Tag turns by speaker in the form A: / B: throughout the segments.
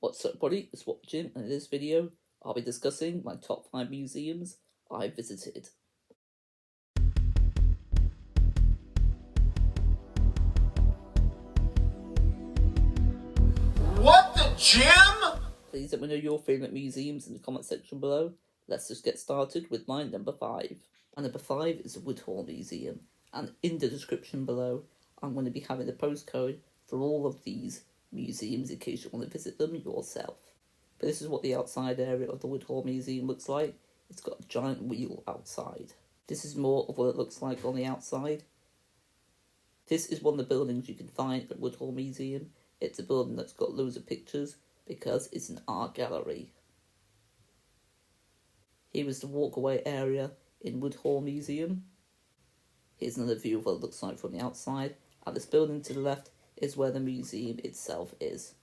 A: What's up, buddy? It's Jim, and in this video, I'll be discussing my top 5 museums I visited.
B: What the Jim?
A: Please let me know your favourite museums in the comment section below. Let's just get started with my number 5. My number 5 is the Woodhall Museum, and in the description below, I'm going to be having a postcode for all of these museums in case you want to visit them yourself. But this is what the outside area of the Woodhall Museum looks like. It's got a giant wheel outside. This is more of what it looks like on the outside. This is one of the buildings you can find at Woodhall Museum. It's a building that's got loads of pictures because it's an art gallery. Here is the walkaway area in Woodhall Museum. Here's another view of what it looks like from the outside. And this building to the left is where the museum itself is.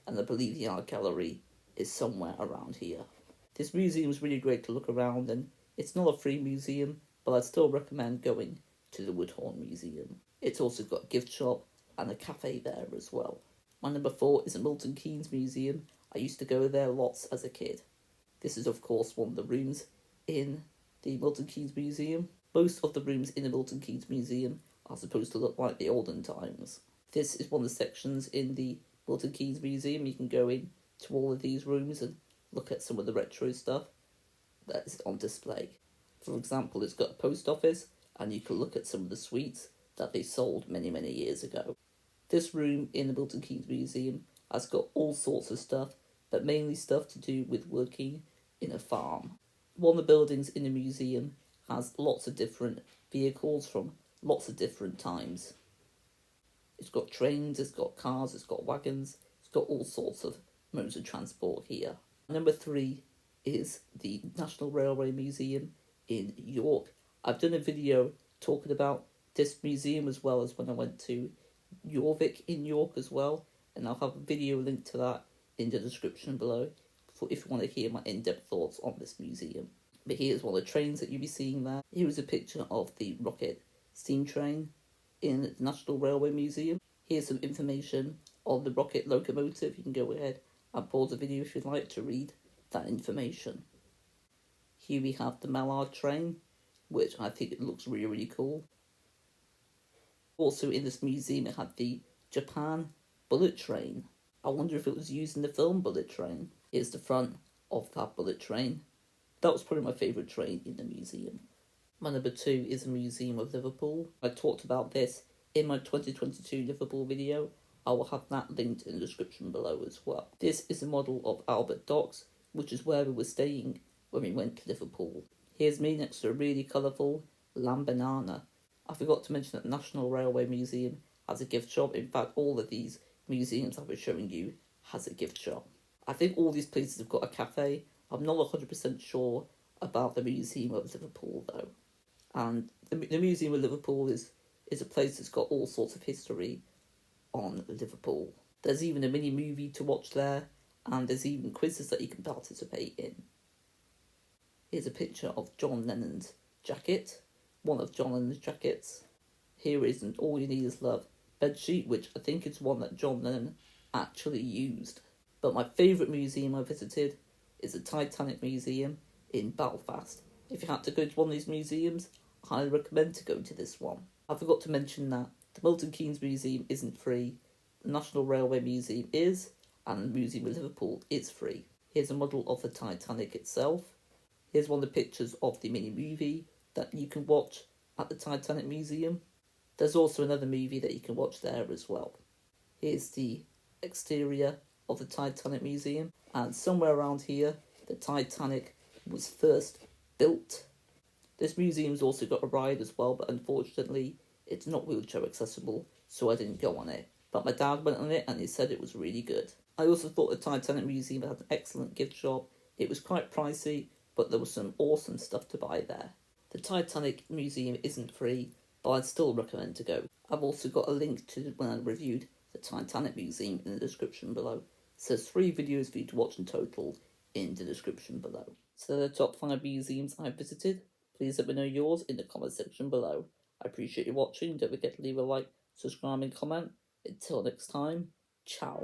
A: And I believe the art gallery is somewhere around here. This museum is really great to look around, and it's not a free museum, but I'd still recommend going to the Woodhall Museum. It's also got a gift shop and a cafe there as well. My number 4 is the Milton Keynes Museum. I used to go there lots as a kid. This is of course one of the rooms in the Milton Keynes Museum. Most of the rooms in the Milton Keynes Museum are supposed to look like the olden times. This is one of the sections in the Milton Keynes Museum. You can go in to all of these rooms and look at some of the retro stuff that is on display. For example, it's got a post office, and you can look at some of the suites that they sold many years ago. This room in the Milton Keynes Museum has got all sorts of stuff, but mainly stuff to do with working in a farm. One of the buildings in the museum has lots of different vehicles from lots of different times. It's got trains, it's got cars, it's got wagons, it's got all sorts of modes of transport here. Number 3 is the National Railway Museum in York. I've done a video talking about this museum as well as when I went to Jorvik in York as well, and I'll have a video linked to that in the description below for if you want to hear my in-depth thoughts on this museum. But here's one of the trains that you'll be seeing there. Here is a picture of the rocket steam train in the National Railway Museum. Here's some information on the rocket locomotive. You can go ahead and pause the video if you'd like to read that information. Here we have the Mallard train, which I think it looks really cool. Also in this museum it had the Japan bullet train. I wonder if it was used in the film Bullet Train. Here's the front of that bullet train. That was probably my favourite train in the museum. My number 2 is the Museum of Liverpool. I talked about this in my 2022 Liverpool video. I will have that linked in the description below as well. This is a model of Albert Docks, which is where we were staying when we went to Liverpool. Here's me next to a really colourful lamb banana. I forgot to mention that the National Railway Museum has a gift shop. In fact, all of these museums I was showing you has a gift shop. I think all these places have got a cafe. I'm not 100% sure about the Museum of Liverpool though. And the Museum of Liverpool is a place that's got all sorts of history on Liverpool. There's even a mini movie to watch there, and there's even quizzes that you can participate in. Here's a picture of John Lennon's jacket, one of John Lennon's jackets. Here is an All You Need Is Love bedsheet, which I think is one that John Lennon actually used. But my favourite museum I visited is the Titanic Museum in Belfast. If you had to go to one of these museums, I highly recommend to go to this one. I forgot to mention that the Milton Keynes Museum isn't free, the National Railway Museum is, and the Museum of Liverpool is free. Here's a model of the Titanic itself. Here's one of the pictures of the mini movie that you can watch at the Titanic Museum. There's also another movie that you can watch there as well. Here's the exterior of the Titanic Museum, and somewhere around here the Titanic was first built. This museum's also got a ride as well, but unfortunately it's not wheelchair accessible, so I didn't go on it. But my dad went on it and he said it was really good. I also thought the Titanic Museum had an excellent gift shop. It was quite pricey, but there was some awesome stuff to buy there. The Titanic Museum isn't free, but I'd still recommend to go. I've also got a link to when I reviewed the Titanic Museum in the description below. So there's 3 videos for you to watch in total in the description below. So they're the top 5 museums I've visited. Please let me know yours in the comment section below. I appreciate you watching. Don't forget to leave a like, subscribe and comment. Until next time, ciao.